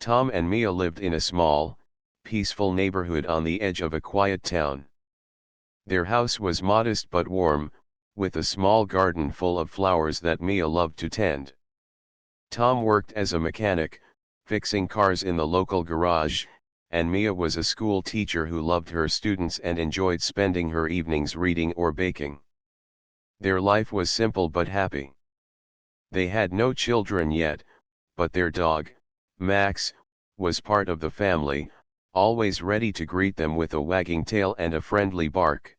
Tom and Mia lived in a small, peaceful neighborhood on the edge of a quiet town. Their house was modest but warm, with a small garden full of flowers that Mia loved to tend. Tom worked as a mechanic, fixing cars in the local garage, and Mia was a school teacher who loved her students and enjoyed spending her evenings reading or baking. Their life was simple but happy. They had no children yet, but their dog, Max, was part of the family, always ready to greet them with a wagging tail and a friendly bark.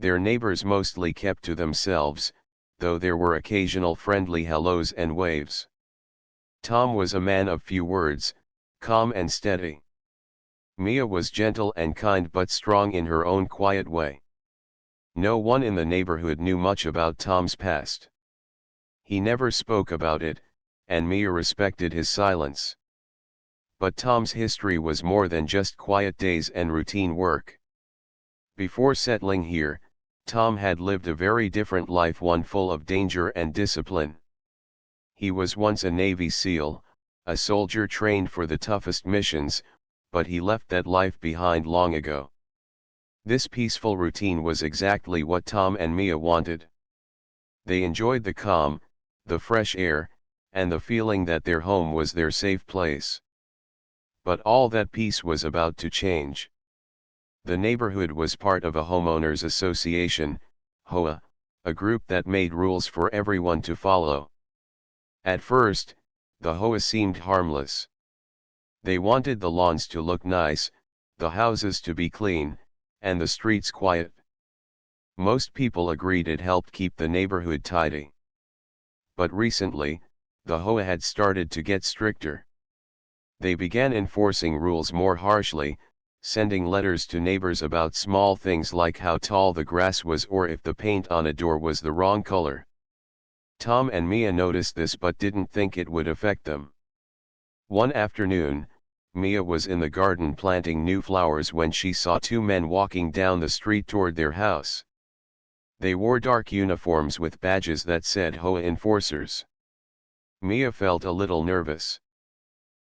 Their neighbors mostly kept to themselves, though there were occasional friendly hellos and waves. Tom was a man of few words, calm and steady. Mia was gentle and kind but strong in her own quiet way. No one in the neighborhood knew much about Tom's past. He never spoke about it, and Mia respected his silence. But Tom's history was more than just quiet days and routine work. Before settling here, Tom had lived a very different life, one full of danger and discipline. He was once a Navy SEAL, a soldier trained for the toughest missions, but he left that life behind long ago. This peaceful routine was exactly what Tom and Mia wanted. They enjoyed the calm, the fresh air, and the feeling that their home was their safe place. But all that peace was about to change. The neighborhood was part of a homeowners association, HOA, a group that made rules for everyone to follow. At first, the HOA seemed harmless. They wanted the lawns to look nice, the houses to be clean, and the streets quiet. Most people agreed it helped keep the neighborhood tidy. But recently, the HOA had started to get stricter. They began enforcing rules more harshly, sending letters to neighbors about small things like how tall the grass was or if the paint on a door was the wrong color. Tom and Mia noticed this but didn't think it would affect them. One afternoon, Mia was in the garden planting new flowers when she saw two men walking down the street toward their house. They wore dark uniforms with badges that said HOA enforcers. Mia felt a little nervous.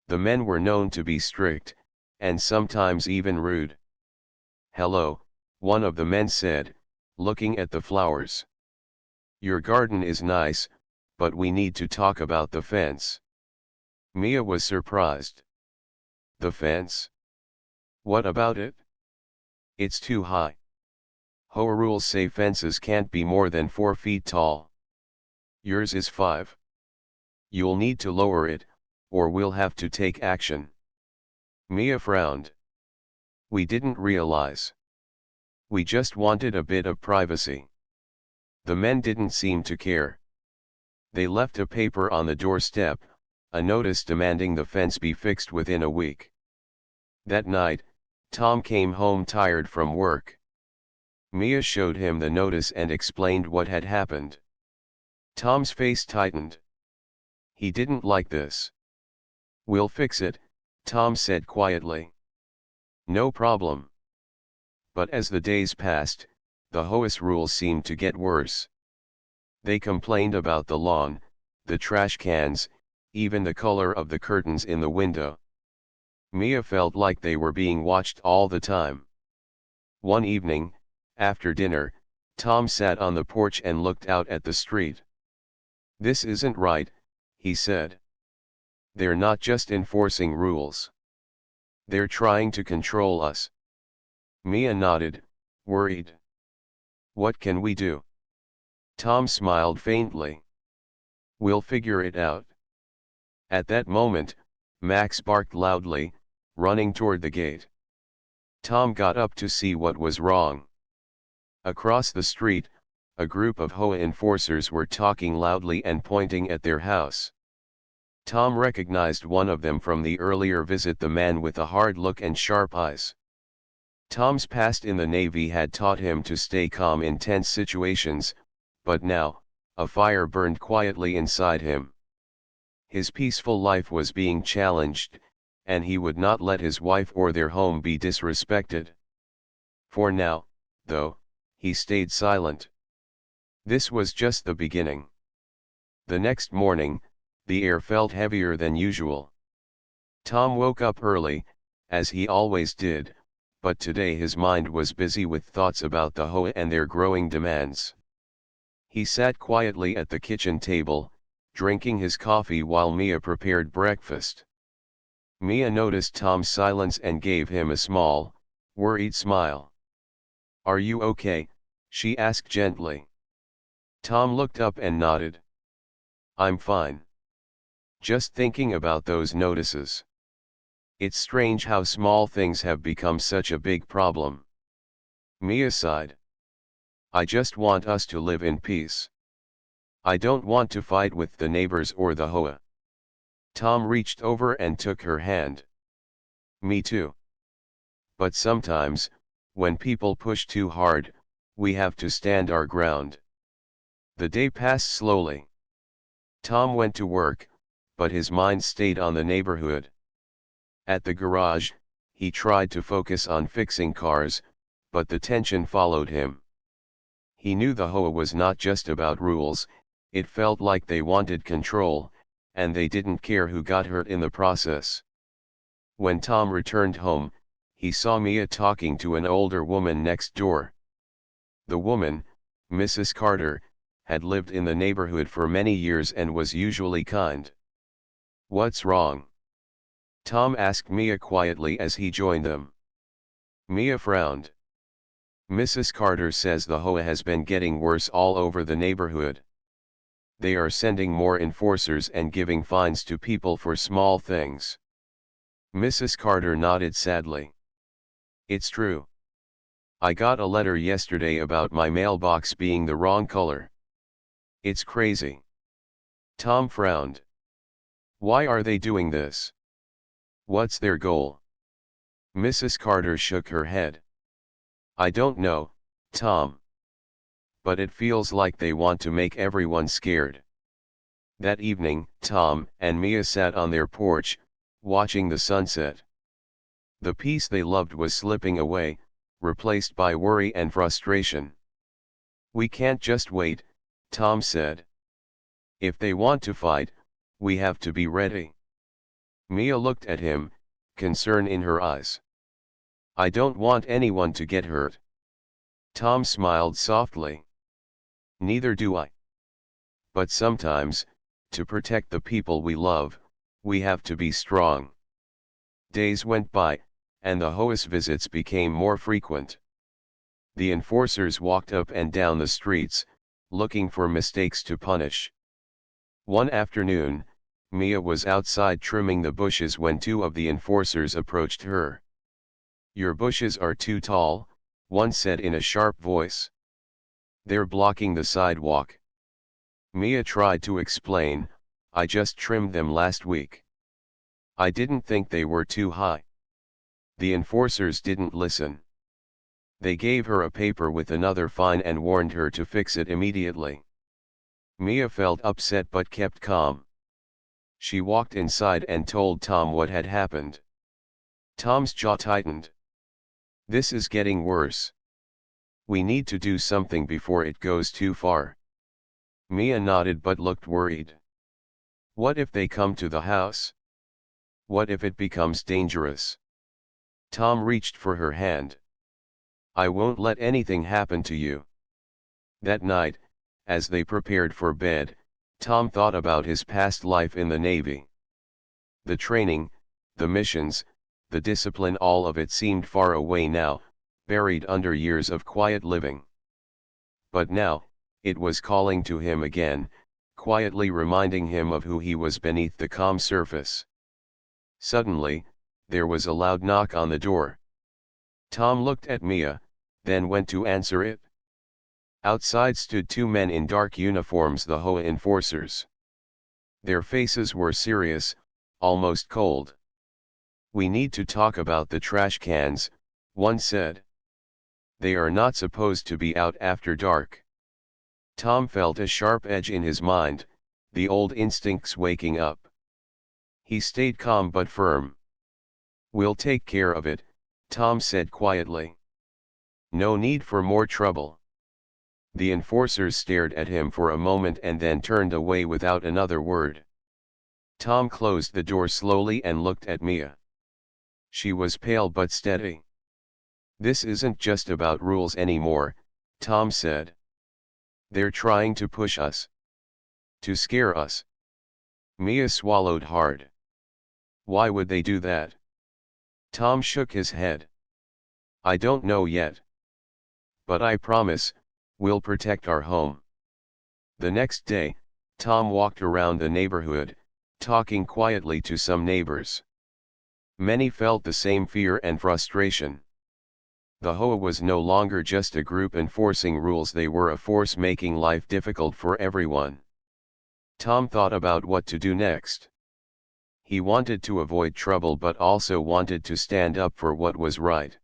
The men were known to be strict, and sometimes even rude. "Hello," one of the men said, looking at the flowers. "Your garden is nice, but we need to talk about the fence." Mia was surprised. "The fence? What about it? It's too high. HOA rules say fences can't be more than 4 feet tall. Yours is 5. You'll need to lower it, or we'll have to take action." Mia frowned. "We didn't realize. We just wanted a bit of privacy." The men didn't seem to care. They left a paper on the doorstep, a notice demanding the fence be fixed within a week. That night, Tom came home tired from work. Mia showed him the notice and explained what had happened. Tom's face tightened. He didn't like this. "We'll fix it," Tom said quietly. "No problem." But as the days passed, the HOA's rules seemed to get worse. They complained about the lawn, the trash cans, even the color of the curtains in the window. Mia felt like they were being watched all the time. One evening, after dinner, Tom sat on the porch and looked out at the street. "This isn't right," he said. "They're not just enforcing rules. They're trying to control us." Mia nodded, worried. "What can we do?" Tom smiled faintly. "We'll figure it out." At that moment, Max barked loudly, running toward the gate. Tom got up to see what was wrong. Across the street, a group of HOA enforcers were talking loudly and pointing at their house. Tom recognized one of them from the earlier visit, the man with a hard look and sharp eyes. Tom's past in the Navy had taught him to stay calm in tense situations, but now, a fire burned quietly inside him. His peaceful life was being challenged, and he would not let his wife or their home be disrespected. For now, though, he stayed silent. This was just the beginning. The next morning, the air felt heavier than usual. Tom woke up early, as he always did, but today his mind was busy with thoughts about the HOA and their growing demands. He sat quietly at the kitchen table, drinking his coffee while Mia prepared breakfast. Mia noticed Tom's silence and gave him a small, worried smile. "Are you okay?" she asked gently. Tom looked up and nodded. "I'm fine. Just thinking about those notices. It's strange how small things have become such a big problem." Mia sighed. "I just want us to live in peace. I don't want to fight with the neighbors or the HOA." Tom reached over and took her hand. "Me too. But sometimes, when people push too hard, we have to stand our ground." The day passed slowly. Tom went to work, but his mind stayed on the neighborhood. At the garage, he tried to focus on fixing cars, but the tension followed him. He knew the HOA was not just about rules, it felt like they wanted control, and they didn't care who got hurt in the process. When Tom returned home, he saw Mia talking to an older woman next door. The woman, Mrs. Carter, had lived in the neighborhood for many years and was usually kind. "What's wrong?" Tom asked Mia quietly as he joined them. Mia frowned. "Mrs. Carter says the HOA has been getting worse all over the neighborhood. They are sending more enforcers and giving fines to people for small things." Mrs. Carter nodded sadly. "It's true. I got a letter yesterday about my mailbox being the wrong color. It's crazy." Tom frowned. "Why are they doing this? What's their goal?" Mrs. Carter shook her head. "I don't know, Tom. But it feels like they want to make everyone scared." That evening, Tom and Mia sat on their porch, watching the sunset. The peace they loved was slipping away, replaced by worry and frustration. "We can't just wait," Tom said. "If they want to fight, we have to be ready." Mia looked at him, concern in her eyes. "I don't want anyone to get hurt." Tom smiled softly. "Neither do I. But sometimes, to protect the people we love, we have to be strong." Days went by, and the HOA's visits became more frequent. The enforcers walked up and down the streets, looking for mistakes to punish. One afternoon, Mia was outside trimming the bushes when two of the enforcers approached her. "Your bushes are too tall," one said in a sharp voice. "They're blocking the sidewalk." Mia tried to explain, "I just trimmed them last week. I didn't think they were too high." The enforcers didn't listen. They gave her a paper with another fine and warned her to fix it immediately. Mia felt upset but kept calm. She walked inside and told Tom what had happened. Tom's jaw tightened. "This is getting worse. We need to do something before it goes too far." Mia nodded but looked worried. "What if they come to the house? What if it becomes dangerous?" Tom reached for her hand. "I won't let anything happen to you." That night, as they prepared for bed, Tom thought about his past life in the Navy. The training, the missions, the discipline, all of it seemed far away now, buried under years of quiet living. But now, it was calling to him again, quietly reminding him of who he was beneath the calm surface. Suddenly, there was a loud knock on the door. Tom looked at Mia, then went to answer it. Outside stood two men in dark uniforms, the HOA enforcers. Their faces were serious, almost cold. "We need to talk about the trash cans," one said. "They are not supposed to be out after dark." Tom felt a sharp edge in his mind, the old instincts waking up. He stayed calm but firm. "We'll take care of it," Tom said quietly. "No need for more trouble." The enforcers stared at him for a moment and then turned away without another word. Tom closed the door slowly and looked at Mia. She was pale but steady. "This isn't just about rules anymore," Tom said. "They're trying to push us. To scare us." Mia swallowed hard. "Why would they do that?" Tom shook his head. "I don't know yet. But I promise, we'll protect our home." The next day, Tom walked around the neighborhood, talking quietly to some neighbors. Many felt the same fear and frustration. The HOA was no longer just a group enforcing rules, they were a force making life difficult for everyone. Tom thought about what to do next. He wanted to avoid trouble but also wanted to stand up for what was right.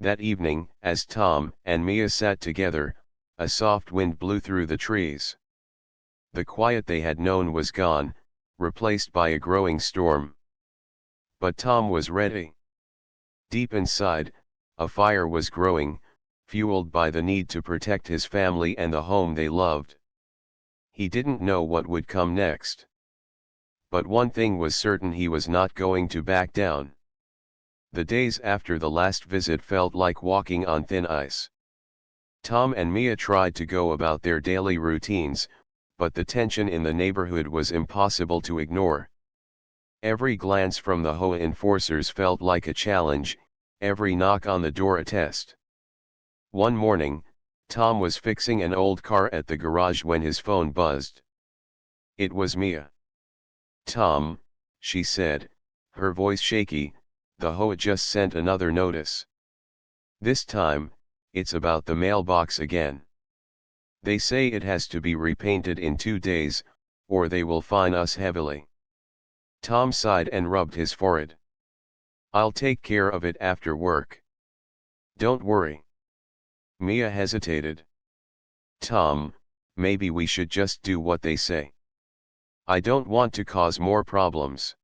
That evening, as Tom and Mia sat together, a soft wind blew through the trees. The quiet they had known was gone, replaced by a growing storm. But Tom was ready. Deep inside, a fire was growing, fueled by the need to protect his family and the home they loved. He didn't know what would come next. But one thing was certain: he was not going to back down. The days after the last visit felt like walking on thin ice. Tom and Mia tried to go about their daily routines, but the tension in the neighborhood was impossible to ignore. Every glance from the HOA enforcers felt like a challenge, every knock on the door a test. One morning, Tom was fixing an old car at the garage when his phone buzzed. It was Mia. "Tom," she said, her voice shaky, "the HOA just sent another notice. This time, it's about the mailbox again. They say it has to be repainted in 2 days, or they will fine us heavily." Tom sighed and rubbed his forehead. "I'll take care of it after work. Don't worry." Mia hesitated. "Tom, maybe we should just do what they say. I don't want to cause more problems."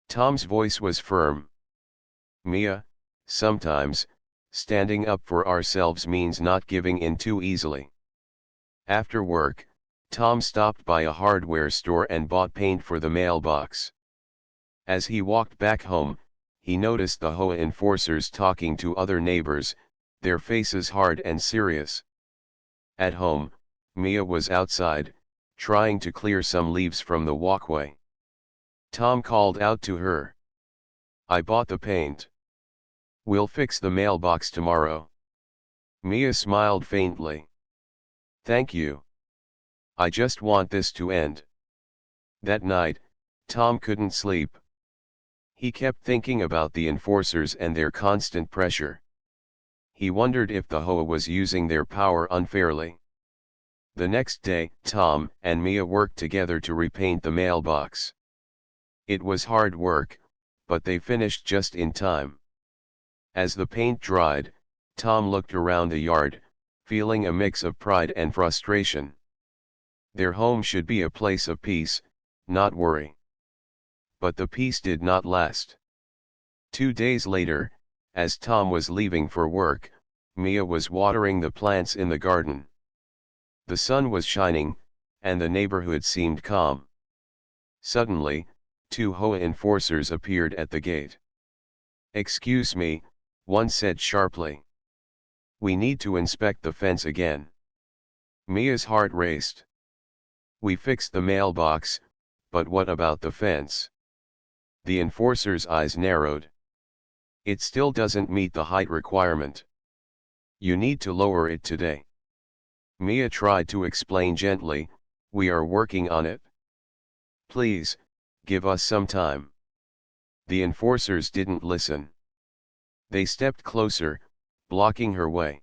Tom's voice was firm. "Mia, sometimes, standing up for ourselves means not giving in too easily." After work, Tom stopped by a hardware store and bought paint for the mailbox. As he walked back home, he noticed the HOA enforcers talking to other neighbors, their faces hard and serious. At home, Mia was outside, trying to clear some leaves from the walkway. Tom called out to her. "I bought the paint. We'll fix the mailbox tomorrow." Mia smiled faintly. "Thank you. I just want this to end." That night, Tom couldn't sleep. He kept thinking about the enforcers and their constant pressure. He wondered if the HOA was using their power unfairly. The next day, Tom and Mia worked together to repaint the mailbox. It was hard work, but they finished just in time. As the paint dried, Tom looked around the yard, feeling a mix of pride and frustration. Their home should be a place of peace, not worry. But the peace did not last. 2 days later, as Tom was leaving for work, Mia was watering the plants in the garden. The sun was shining, and the neighborhood seemed calm. Suddenly, 2 HOA enforcers appeared at the gate. "Excuse me," one said sharply. "We need to inspect the fence again." Mia's heart raced. "We fixed the mailbox, but what about the fence?" The enforcer's eyes narrowed. "It still doesn't meet the height requirement. You need to lower it today." Mia tried to explain gently, "We are working on it. Please, give us some time." The enforcers didn't listen. They stepped closer, blocking her way.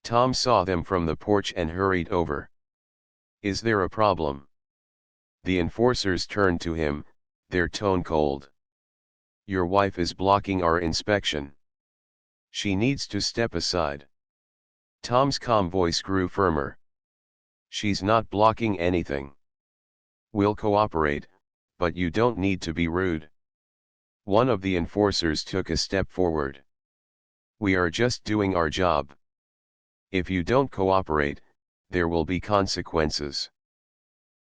Tom saw them from the porch and hurried over. "Is there a problem?" The enforcers turned to him, their tone cold. "Your wife is blocking our inspection. She needs to step aside." Tom's calm voice grew firmer. "She's not blocking anything. We'll cooperate, but you don't need to be rude." One of the enforcers took a step forward. "We are just doing our job. If you don't cooperate, there will be consequences."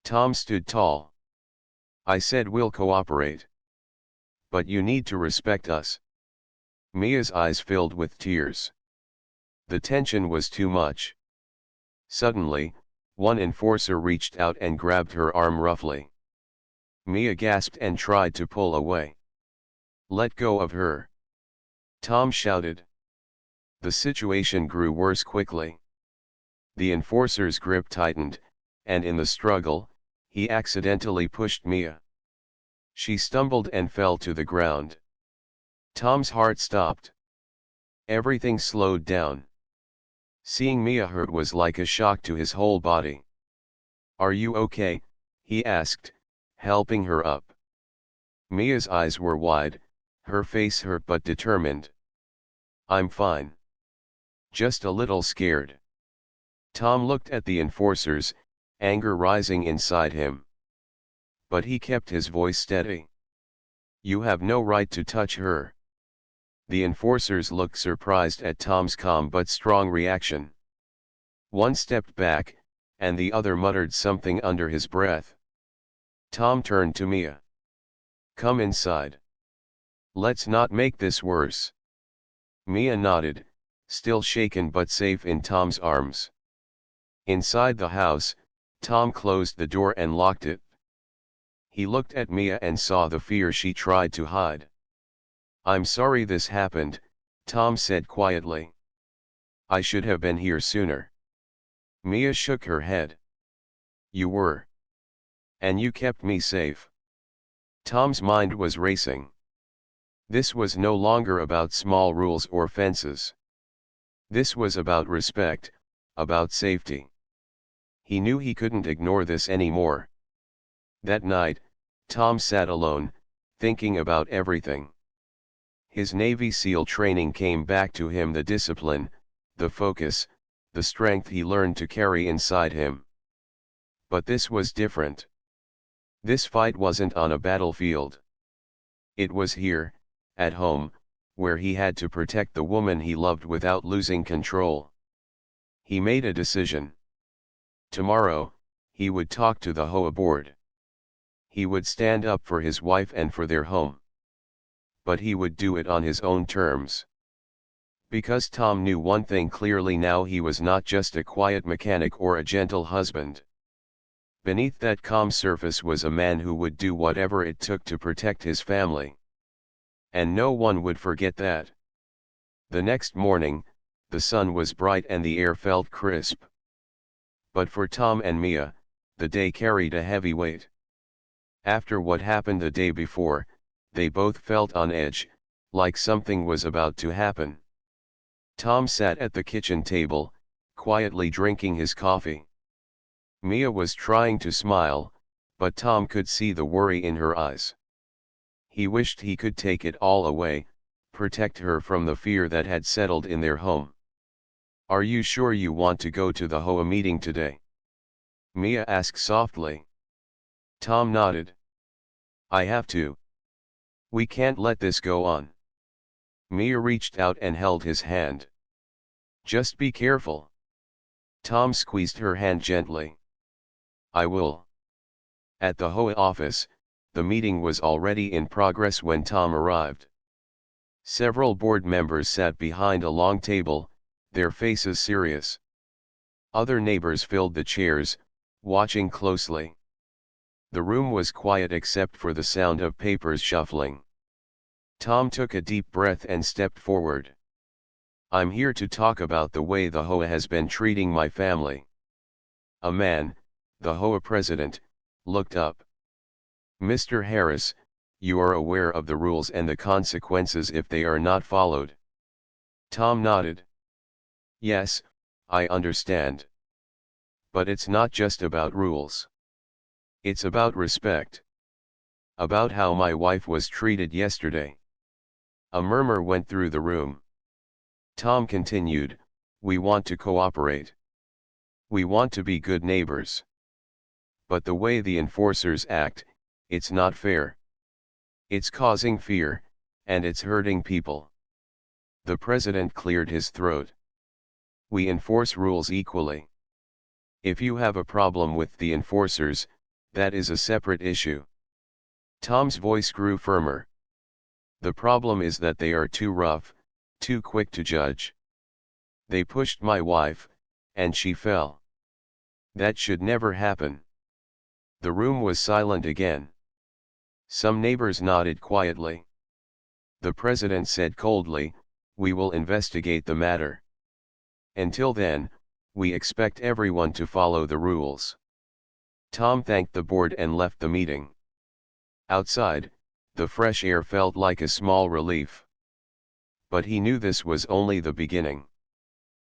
Tom stood tall. I said we'll cooperate. But you need to respect us. Mia's eyes filled with tears. The tension was too much. Suddenly, one enforcer reached out and grabbed her arm roughly. Mia gasped and tried to pull away. Let go of her! Tom shouted. The situation grew worse quickly. The enforcer's grip tightened, and in the struggle, he accidentally pushed Mia. She stumbled and fell to the ground. Tom's heart stopped. Everything slowed down. Seeing Mia hurt was like a shock to his whole body. Are you okay? He asked, helping her up. Mia's eyes were wide, her face hurt but determined. I'm fine. Just a little scared. Tom looked at the enforcers, anger rising inside him. But he kept his voice steady. You have no right to touch her. The enforcers looked surprised at Tom's calm but strong reaction. One stepped back, and the other muttered something under his breath. Tom turned to Mia. Come inside. Let's not make this worse. Mia nodded, still shaken but safe in Tom's arms. Inside the house, Tom closed the door and locked it. He looked at Mia and saw the fear she tried to hide. I'm sorry this happened, Tom said quietly. I should have been here sooner. Mia shook her head. You were. And you kept me safe. Tom's mind was racing. This was no longer about small rules or fences. This was about respect, about safety. He knew he couldn't ignore this anymore. That night, Tom sat alone, thinking about everything. His Navy SEAL training came back to him, the discipline, the focus, the strength he learned to carry inside him. But this was different. This fight wasn't on a battlefield. It was here, at home, where he had to protect the woman he loved without losing control. He made a decision. Tomorrow, he would talk to the HOA board. He would stand up for his wife and for their home. But he would do it on his own terms. Because Tom knew one thing clearly now: he was not just a quiet mechanic or a gentle husband. Beneath that calm surface was a man who would do whatever it took to protect his family. And no one would forget that. The next morning, the sun was bright and the air felt crisp. But for Tom and Mia, the day carried a heavy weight. After what happened the day before, they both felt on edge, like something was about to happen. Tom sat at the kitchen table, quietly drinking his coffee. Mia was trying to smile, but Tom could see the worry in her eyes. He wished he could take it all away, protect her from the fear that had settled in their home. Are you sure you want to go to the HOA meeting today? Mia asked softly. Tom nodded. I have to. We can't let this go on. Mia reached out and held his hand. Just be careful. Tom squeezed her hand gently. I will. At the HOA office, the meeting was already in progress when Tom arrived. Several board members sat behind a long table, their faces serious. Other neighbors filled the chairs, watching closely. The room was quiet except for the sound of papers shuffling. Tom took a deep breath and stepped forward. I'm here to talk about the way the HOA has been treating my family. A man, the HOA president, looked up. Mr. Harris, you are aware of the rules and the consequences if they are not followed. Tom nodded. Yes, I understand. But it's not just about rules. It's about respect. About how my wife was treated yesterday. A murmur went through the room. Tom continued, we want to cooperate. We want to be good neighbors. But the way the enforcers act, it's not fair. It's causing fear, and it's hurting people. The president cleared his throat. We enforce rules equally. If you have a problem with the enforcers, that is a separate issue. Tom's voice grew firmer. The problem is that they are too rough, too quick to judge. They pushed my wife, and she fell. That should never happen. The room was silent again. Some neighbors nodded quietly. The president said coldly, "We will investigate the matter. Until then, we expect everyone to follow the rules." Tom thanked the board and left the meeting. Outside, the fresh air felt like a small relief. But he knew this was only the beginning.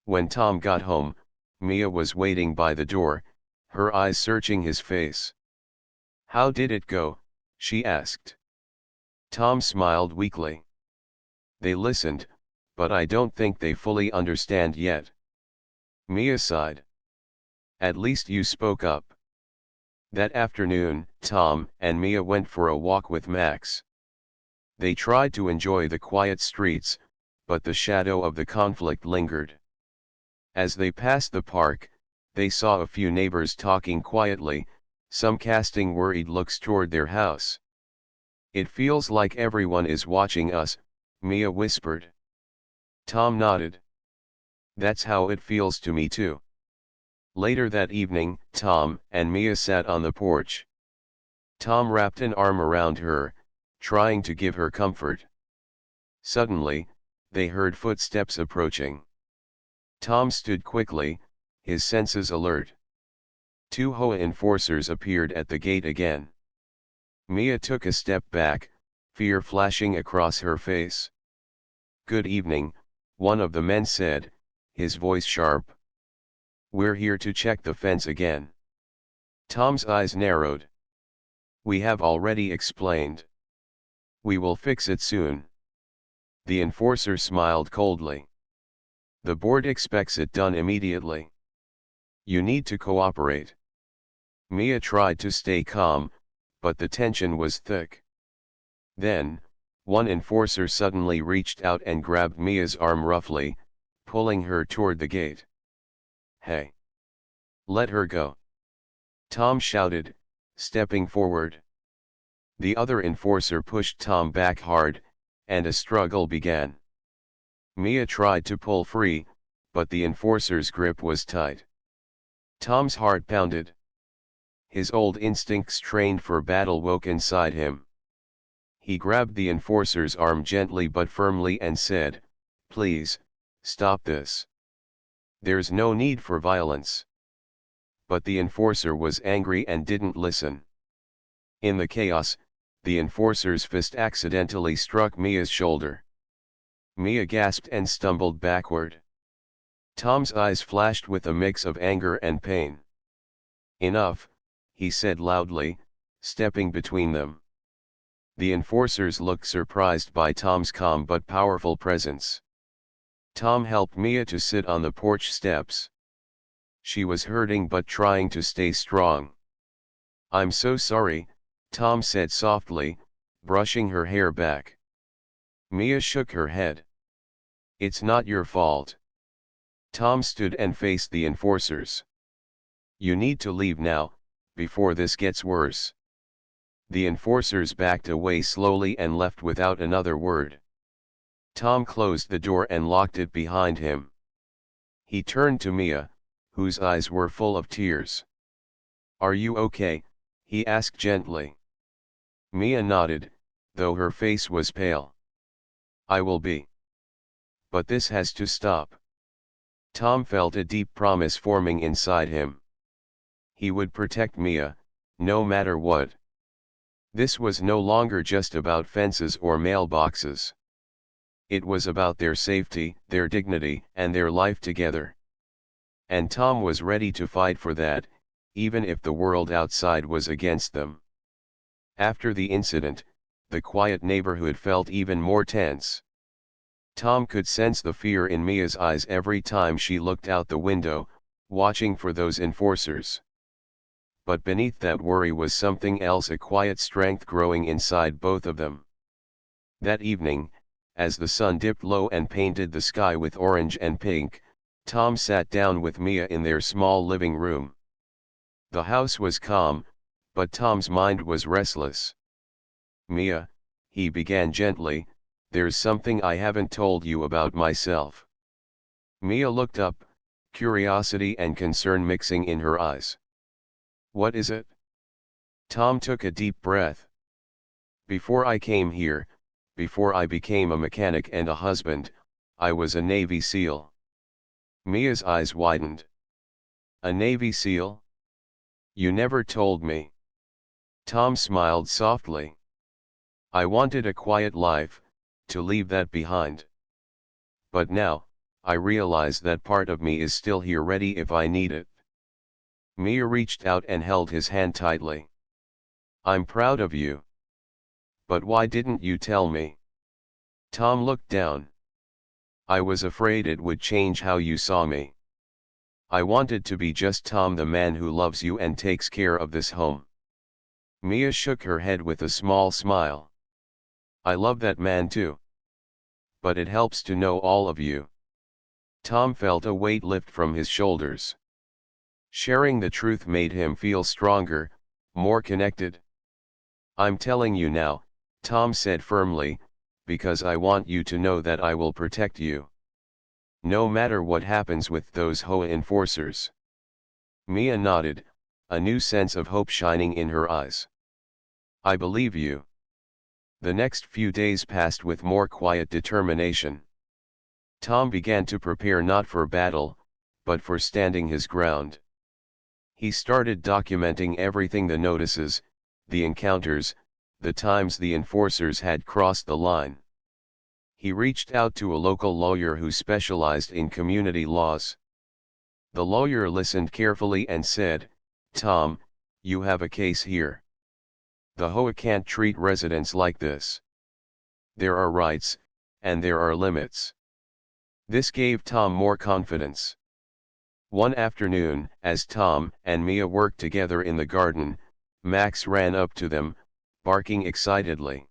When Tom got home, Mia was waiting by the door, her eyes searching his face. "How did it go?" she asked. Tom smiled weakly. "They listened, but I don't think they fully understand yet." Mia sighed. "At least you spoke up." That afternoon, Tom and Mia went for a walk with Max. They tried to enjoy the quiet streets, but the shadow of the conflict lingered. As they passed the park, they saw a few neighbors talking quietly, some casting worried looks toward their house. "It feels like everyone is watching us," Mia whispered. Tom nodded. "That's how it feels to me too." Later that evening, Tom and Mia sat on the porch. Tom wrapped an arm around her, trying to give her comfort. Suddenly, they heard footsteps approaching. Tom stood quickly, his senses alert. Two HOA enforcers appeared at the gate again. Mia took a step back, fear flashing across her face. "Good evening," one of the men said, his voice sharp. "We're here to check the fence again." Tom's eyes narrowed. "We have already explained. We will fix it soon." The enforcer smiled coldly. "The board expects it done immediately. You need to cooperate." Mia tried to stay calm, but the tension was thick. Then, one enforcer suddenly reached out and grabbed Mia's arm roughly, pulling her toward the gate. "Hey! Let her go!" Tom shouted, stepping forward. The other enforcer pushed Tom back hard, and a struggle began. Mia tried to pull free, but the enforcer's grip was tight. Tom's heart pounded. His old instincts trained for battle woke inside him. He grabbed the enforcer's arm gently but firmly and said, "Please, stop this. There's no need for violence." But the enforcer was angry and didn't listen. In the chaos, the enforcer's fist accidentally struck Mia's shoulder. Mia gasped and stumbled backward. Tom's eyes flashed with a mix of anger and pain. "Enough," he said loudly, stepping between them. The enforcers looked surprised by Tom's calm but powerful presence. Tom helped Mia to sit on the porch steps. She was hurting but trying to stay strong. "I'm so sorry," Tom said softly, brushing her hair back. Mia shook her head. "It's not your fault." Tom stood and faced the enforcers. "You need to leave now, before this gets worse." The enforcers backed away slowly and left without another word. Tom closed the door and locked it behind him. He turned to Mia, whose eyes were full of tears. "Are you okay?" he asked gently. Mia nodded, though her face was pale. "I will be. But this has to stop." Tom felt a deep promise forming inside him. He would protect Mia, no matter what. This was no longer just about fences or mailboxes. It was about their safety, their dignity, and their life together. And Tom was ready to fight for that, even if the world outside was against them. After the incident, the quiet neighborhood felt even more tense. Tom could sense the fear in Mia's eyes every time she looked out the window, watching for those enforcers. But beneath that worry was something else, a quiet strength growing inside both of them. That evening, as the sun dipped low and painted the sky with orange and pink, Tom sat down with Mia in their small living room. The house was calm, but Tom's mind was restless. "Mia," he began gently, "there's something I haven't told you about myself." Mia looked up, curiosity and concern mixing in her eyes. "What is it?" Tom took a deep breath. "Before I came here, before I became a mechanic and a husband, I was a Navy SEAL." Mia's eyes widened. "A Navy SEAL? You never told me." Tom smiled softly. "I wanted a quiet life, to leave that behind. But now, I realize that part of me is still here ready if I need it." Mia reached out and held his hand tightly. "I'm proud of you. But why didn't you tell me?" Tom looked down. "I was afraid it would change how you saw me. I wanted to be just Tom, the man who loves you and takes care of this home." Mia shook her head with a small smile. "I love that man too. But it helps to know all of you." Tom felt a weight lift from his shoulders. Sharing the truth made him feel stronger, more connected. "I'm telling you now," Tom said firmly, "because I want you to know that I will protect you. No matter what happens with those HOA enforcers." Mia nodded, a new sense of hope shining in her eyes. "I believe you." The next few days passed with more quiet determination. Tom began to prepare not for battle, but for standing his ground. He started documenting everything: the notices, the encounters, the times the enforcers had crossed the line. He reached out to a local lawyer who specialized in community laws. The lawyer listened carefully and said, "Tom, you have a case here. The HOA can't treat residents like this. There are rights, and there are limits." This gave Tom more confidence. One afternoon, as Tom and Mia worked together in the garden, Max ran up to them, barking excitedly.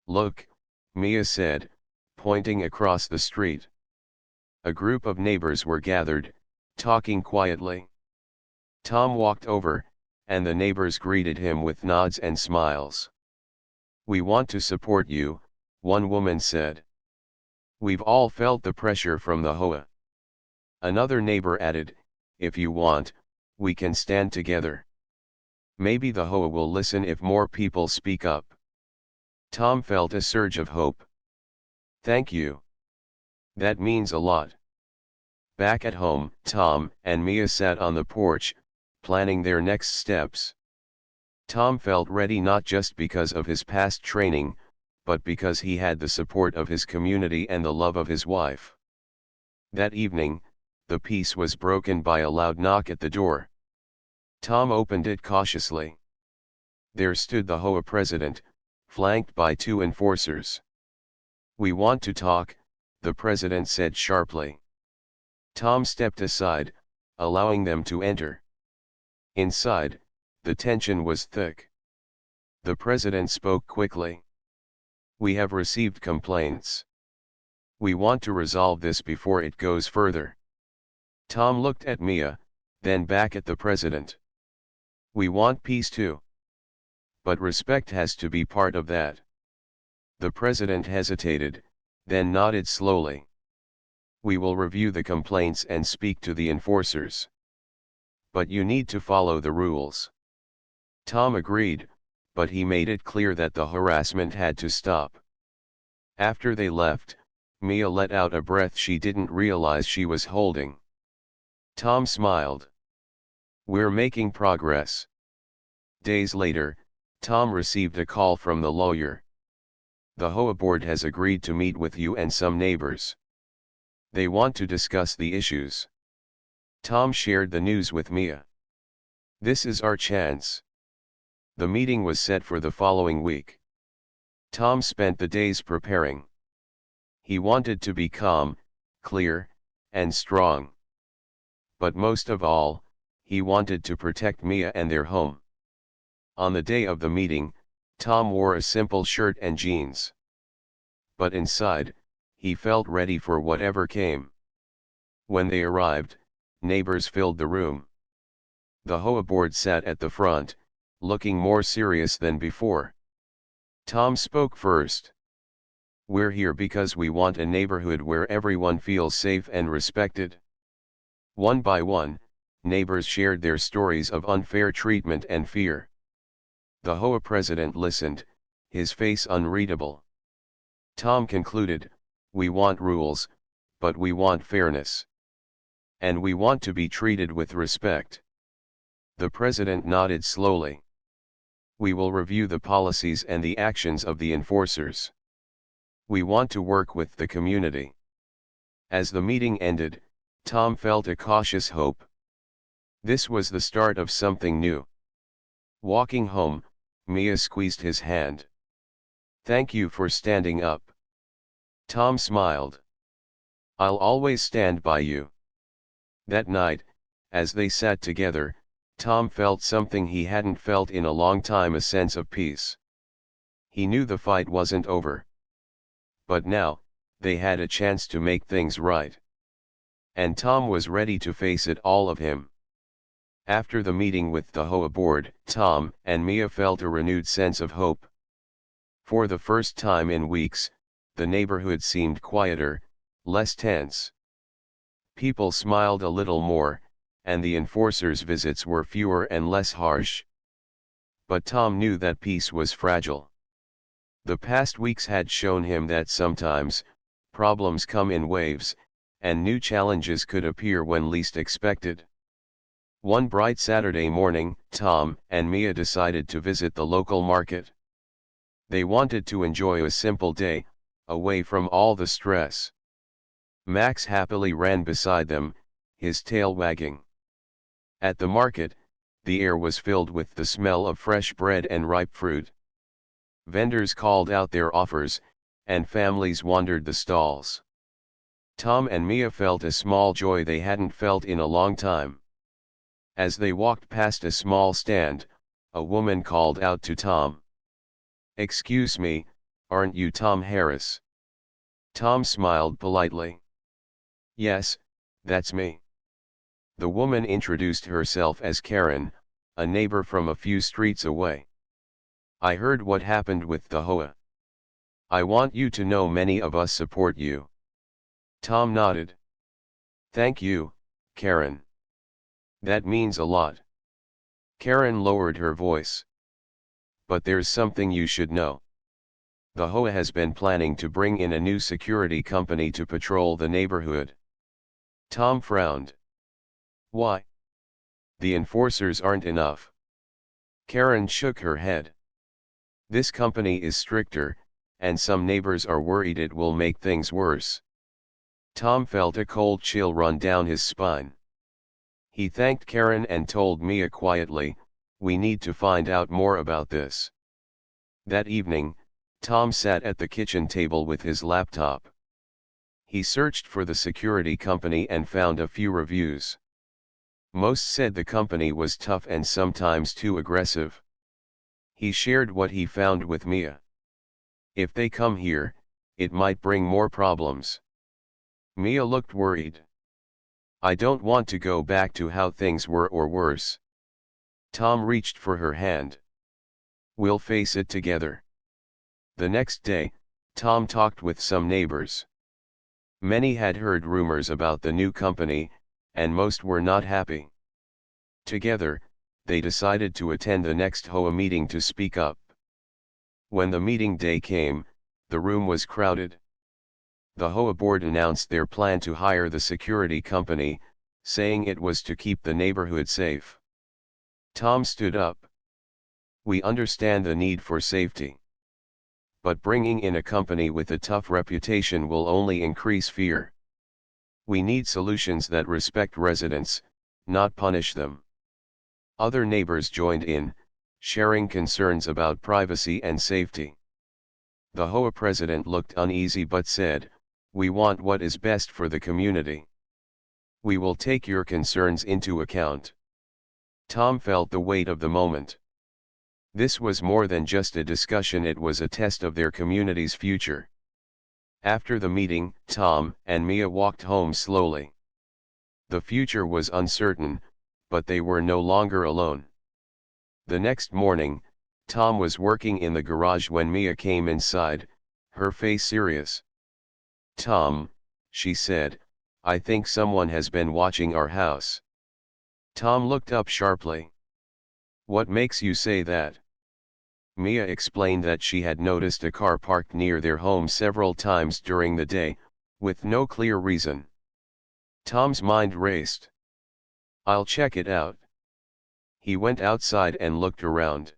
"Look," Mia said, pointing across the street. A group of neighbors were gathered, talking quietly. Tom walked over, and the neighbors greeted him with nods and smiles. "We want to support you," one woman said. "We've all felt the pressure from the HOA." Another neighbor added, "If you want, we can stand together. Maybe the HOA will listen if more people speak up." Tom felt a surge of hope. "Thank you. That means a lot." Back at home, Tom and Mia sat on the porch, planning their next steps. Tom felt ready not just because of his past training, but because he had the support of his community and the love of his wife. That evening, the peace was broken by a loud knock at the door. Tom opened it cautiously. There stood the HOA president, flanked by two enforcers. "We want to talk," the president said sharply. Tom stepped aside, allowing them to enter. Inside, the tension was thick. The president spoke quickly. "We have received complaints. We want to resolve this before it goes further." Tom looked at Mia, then back at the president. "We want peace too. But respect has to be part of that." The president hesitated, then nodded slowly. "We will review the complaints and speak to the enforcers. But you need to follow the rules." Tom agreed, but he made it clear that the harassment had to stop. After they left, Mia let out a breath she didn't realize she was holding. Tom smiled. "We're making progress." Days later, Tom received a call from the lawyer. "The HOA board has agreed to meet with you and some neighbors. They want to discuss the issues." Tom shared the news with Mia. "This is our chance." The meeting was set for the following week. Tom spent the days preparing. He wanted to be calm, clear, and strong. But most of all, he wanted to protect Mia and their home. On the day of the meeting, Tom wore a simple shirt and jeans. But inside, he felt ready for whatever came. When they arrived, neighbors filled the room. The HOA board sat at the front, looking more serious than before. Tom spoke first. We're here because we want a neighborhood where everyone feels safe and respected. One by one, neighbors shared their stories of unfair treatment and fear. The HOA president listened, his face unreadable. Tom concluded, we want rules, but we want fairness. And we want to be treated with respect. The president nodded slowly. We will review the policies and the actions of the enforcers. We want to work with the community. As the meeting ended, Tom felt a cautious hope. This was the start of something new. Walking home, Mia squeezed his hand. Thank you for standing up. Tom smiled. I'll always stand by you. That night, as they sat together, Tom felt something he hadn't felt in a long time, a sense of peace. He knew the fight wasn't over. But now, they had a chance to make things right. And Tom was ready to face it, all of him. After the meeting with the HOA board, Tom and Mia felt a renewed sense of hope. For the first time in weeks, the neighborhood seemed quieter, less tense. People smiled a little more, and the enforcers' visits were fewer and less harsh. But Tom knew that peace was fragile. The past weeks had shown him that sometimes, problems come in waves, and new challenges could appear when least expected. One bright Saturday morning, Tom and Mia decided to visit the local market. They wanted to enjoy a simple day, away from all the stress. Max happily ran beside them, his tail wagging. At the market, the air was filled with the smell of fresh bread and ripe fruit. Vendors called out their offers, and families wandered the stalls. Tom and Mia felt a small joy they hadn't felt in a long time. As they walked past a small stand, a woman called out to Tom. "Excuse me, aren't you Tom Harris?" Tom smiled politely. "Yes, that's me." The woman introduced herself as Karen, a neighbor from a few streets away. "I heard what happened with the HOA. I want you to know many of us support you." Tom nodded. "Thank you, Karen. That means a lot." Karen lowered her voice. "But there's something you should know. The HOA has been planning to bring in a new security company to patrol the neighborhood." Tom frowned. "Why? The enforcers aren't enough." Karen shook her head. "This company is stricter, and some neighbors are worried it will make things worse." Tom felt a cold chill run down his spine. He thanked Karen and told Mia quietly, "We need to find out more about this." That evening, Tom sat at the kitchen table with his laptop. He searched for the security company and found a few reviews. Most said the company was tough and sometimes too aggressive. He shared what he found with Mia. "If they come here, it might bring more problems." Mia looked worried. "I don't want to go back to how things were or worse." Tom reached for her hand. "We'll face it together." The next day, Tom talked with some neighbors. Many had heard rumors about the new company, and most were not happy. Together, they decided to attend the next HOA meeting to speak up. When the meeting day came, the room was crowded. The HOA board announced their plan to hire the security company, saying it was to keep the neighborhood safe. Tom stood up. "We understand the need for safety. But bringing in a company with a tough reputation will only increase fear. We need solutions that respect residents, not punish them." Other neighbors joined in, sharing concerns about privacy and safety. The HOA president looked uneasy but said, "We want what is best for the community. We will take your concerns into account." Tom felt the weight of the moment. This was more than just a discussion, it was a test of their community's future. After the meeting, Tom and Mia walked home slowly. The future was uncertain, but they were no longer alone. The next morning, Tom was working in the garage when Mia came inside, her face serious. "Tom," she said, "I think someone has been watching our house." Tom looked up sharply. "What makes you say that?" Mia explained that she had noticed a car parked near their home several times during the day, with no clear reason. Tom's mind raced. "I'll check it out." He went outside and looked around.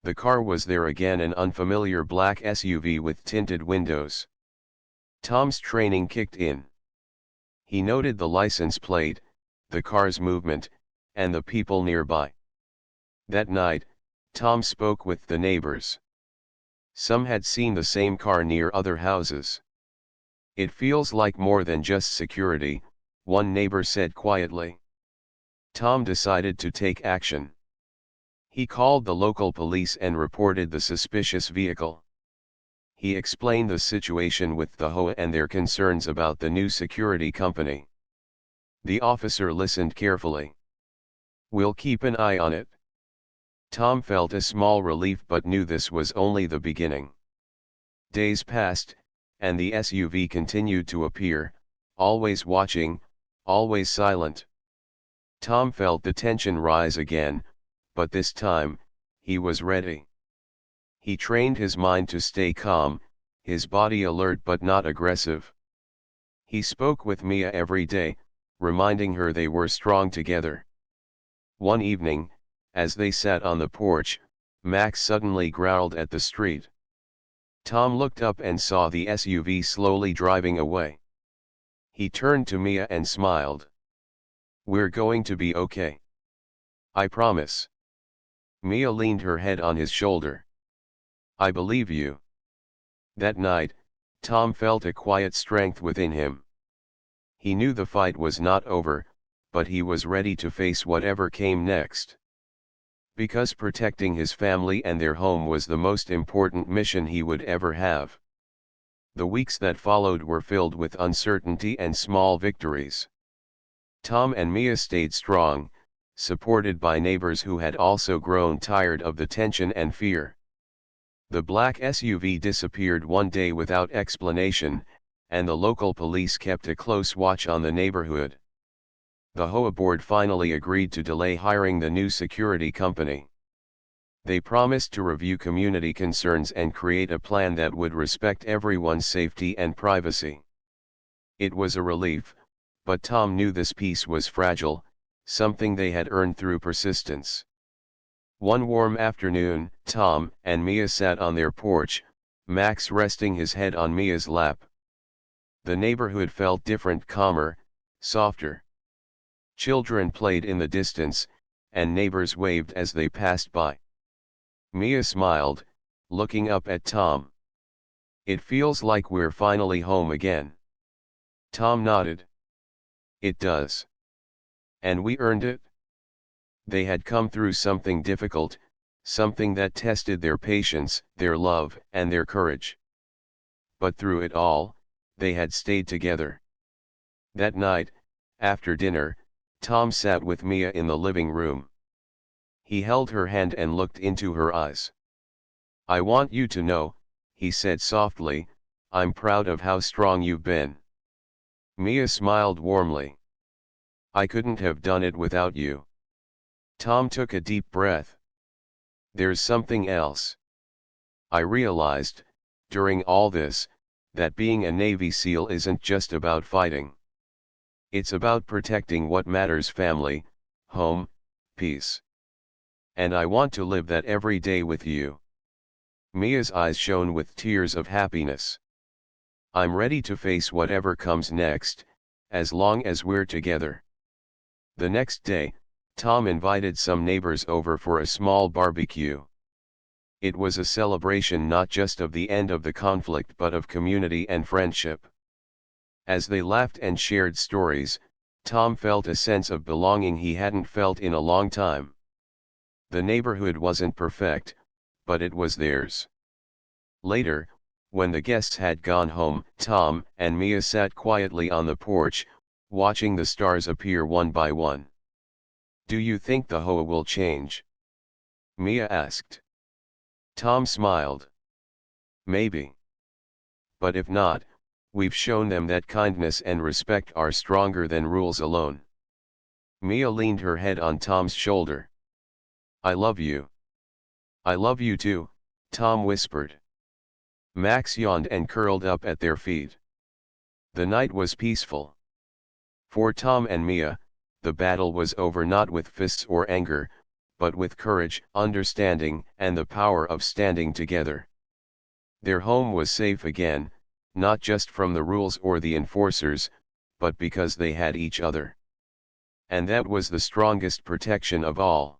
The car was there again, an unfamiliar black SUV with tinted windows. Tom's training kicked in. He noted the license plate, the car's movement, and the people nearby. That night, Tom spoke with the neighbors. Some had seen the same car near other houses. "It feels like more than just security," one neighbor said quietly. Tom decided to take action. He called the local police and reported the suspicious vehicle. He explained the situation with the HOA and their concerns about the new security company. The officer listened carefully. "We'll keep an eye on it." Tom felt a small relief but knew this was only the beginning. Days passed, and the SUV continued to appear, always watching, always silent. Tom felt the tension rise again, but this time, he was ready. He trained his mind to stay calm, his body alert but not aggressive. He spoke with Mia every day, reminding her they were strong together. One evening, as they sat on the porch, Max suddenly growled at the street. Tom looked up and saw the SUV slowly driving away. He turned to Mia and smiled. "We're going to be okay. I promise." Mia leaned her head on his shoulder. "I believe you." That night, Tom felt a quiet strength within him. He knew the fight was not over, but he was ready to face whatever came next. Because protecting his family and their home was the most important mission he would ever have. The weeks that followed were filled with uncertainty and small victories. Tom and Mia stayed strong, supported by neighbors who had also grown tired of the tension and fear. The black SUV disappeared one day without explanation, and the local police kept a close watch on the neighborhood. The HOA board finally agreed to delay hiring the new security company. They promised to review community concerns and create a plan that would respect everyone's safety and privacy. It was a relief, but Tom knew this peace was fragile, something they had earned through persistence. One warm afternoon, Tom and Mia sat on their porch, Max resting his head on Mia's lap. The neighborhood felt different, calmer, softer. Children played in the distance, and neighbors waved as they passed by. Mia smiled, looking up at Tom. "It feels like we're finally home again." Tom nodded. "It does. And we earned it." They had come through something difficult, something that tested their patience, their love, and their courage. But through it all, they had stayed together. That night, after dinner, Tom sat with Mia in the living room. He held her hand and looked into her eyes. "I want you to know," he said softly, "I'm proud of how strong you've been." Mia smiled warmly. "I couldn't have done it without you." Tom took a deep breath. "There's something else. I realized, during all this, that being a Navy SEAL isn't just about fighting. It's about protecting what matters: family, home, peace. And I want to live that every day with you." Mia's eyes shone with tears of happiness. "I'm ready to face whatever comes next, as long as we're together." The next day, Tom invited some neighbors over for a small barbecue. It was a celebration not just of the end of the conflict but of community and friendship. As they laughed and shared stories, Tom felt a sense of belonging he hadn't felt in a long time. The neighborhood wasn't perfect, but it was theirs. Later, when the guests had gone home, Tom and Mia sat quietly on the porch, watching the stars appear one by one. "Do you think the HOA will change?" Mia asked. Tom smiled. Maybe. But if not, we've shown them that kindness and respect are stronger than rules alone. Mia leaned her head on Tom's shoulder. I love you. I love you too, Tom whispered. Max yawned and curled up at their feet. The night was peaceful. For Tom and Mia, the battle was over not with fists or anger, but with courage, understanding, and the power of standing together. Their home was safe again, not just from the rules or the enforcers, but because they had each other. And that was the strongest protection of all.